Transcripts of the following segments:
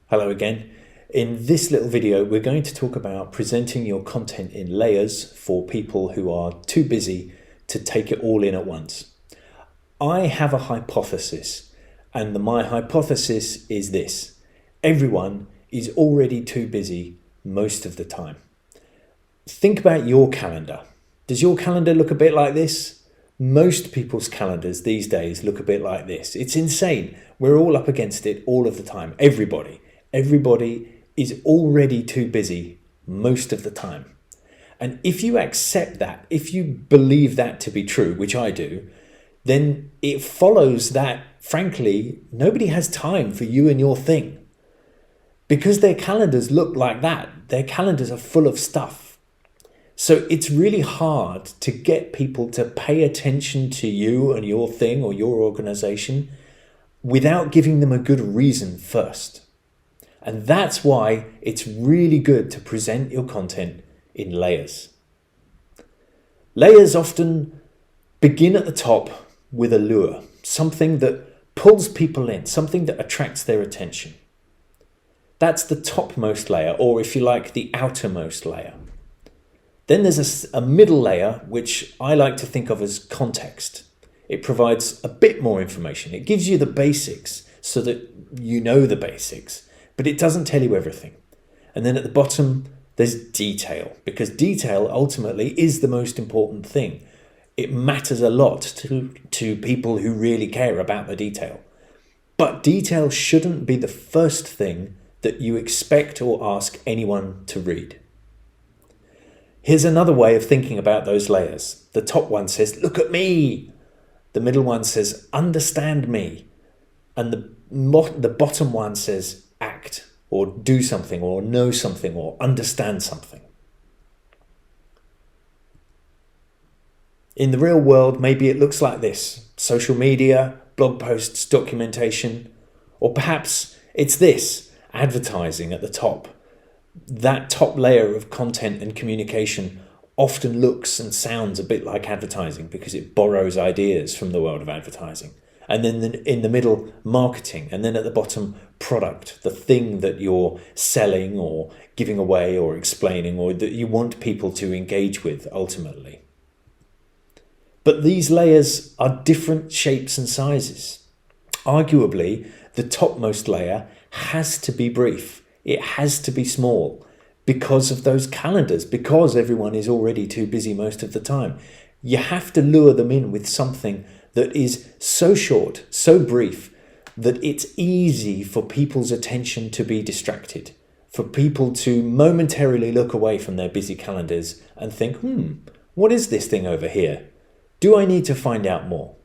Hello again. In this little video, we're going to talk about presenting your content in layers for people who are too busy to take it all in at once. I have a hypothesis, and my hypothesis is this: everyone is already too busy most of the time. Think about your calendar. Does your calendar look a bit like this? Most people's calendars these days look a bit like this. It's insane. We're all up against it all of the time. Everybody is already too busy most of the time. And if you accept that, if you believe that to be true, which I do, then it follows that, frankly, nobody has time for you and your thing. Because their calendars look like that. Their calendars are full of stuff. So it's really hard to get people to pay attention to you and your thing or your organization without giving them a good reason first. And that's why it's really good to present your content in layers. Layers often begin at the top with a lure, something that pulls people in, something that attracts their attention. That's the topmost layer, or if you like, the outermost layer. Then there's a middle layer, which I like to think of as context. It provides a bit more information. It gives you the basics so that you know the basics, but it doesn't tell you everything. And then at the bottom, there's detail, because detail ultimately is the most important thing. It matters a lot to people who really care about the detail. But detail shouldn't be the first thing that you expect or ask anyone to read. Here's another way of thinking about those layers. The top one says, "Look at me." The middle one says, "Understand me." And the bottom one says, "Act," or "do something," or "know something," or "understand something." In the real world, maybe it looks like this: social media, blog posts, documentation, or perhaps it's this: advertising at the top. That top layer of content and communication often looks and sounds a bit like advertising because it borrows ideas from the world of advertising. And then in the middle, marketing, and then at the bottom, product, the thing that you're selling or giving away or explaining, or that you want people to engage with ultimately. But these layers are different shapes and sizes. Arguably, the topmost layer has to be brief. It has to be small because of those calendars, because everyone is already too busy most of the time. You have to lure them in with something that is so short, so brief, that it's easy for people's attention to be distracted, for people to momentarily look away from their busy calendars and think, what is this thing over here? Do I need to find out more?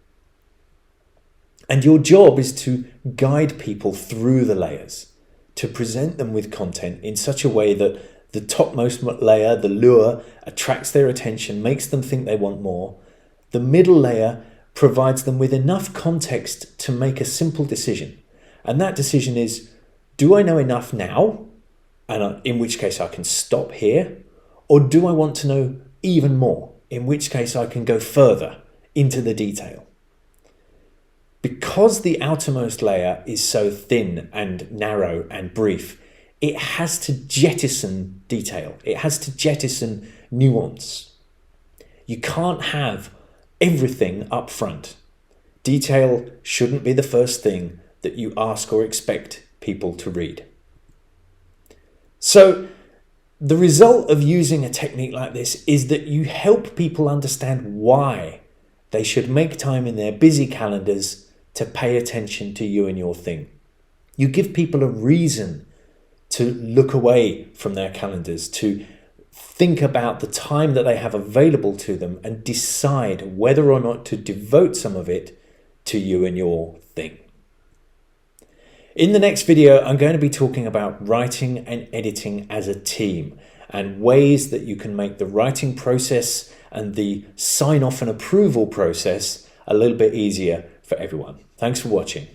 And your job is to guide people through the layers, to present them with content in such a way that the topmost layer, the lure, attracts their attention, makes them think they want more. The middle layer provides them with enough context to make a simple decision. And that decision is, do I know enough now? And in which case I can stop here. Or do I want to know even more? In which case I can go further into the detail. Because the outermost layer is so thin and narrow and brief, it has to jettison detail. It has to jettison nuance. You can't have everything up front. Detail shouldn't be the first thing that you ask or expect people to read. So the result of using a technique like this is that you help people understand why they should make time in their busy calendars to pay attention to you and your thing. You give people a reason to look away from their calendars, to think about the time that they have available to them and decide whether or not to devote some of it to you and your thing. In the next video, I'm going to be talking about writing and editing as a team and ways that you can make the writing process and the sign-off and approval process a little bit easier for everyone. Thanks for watching.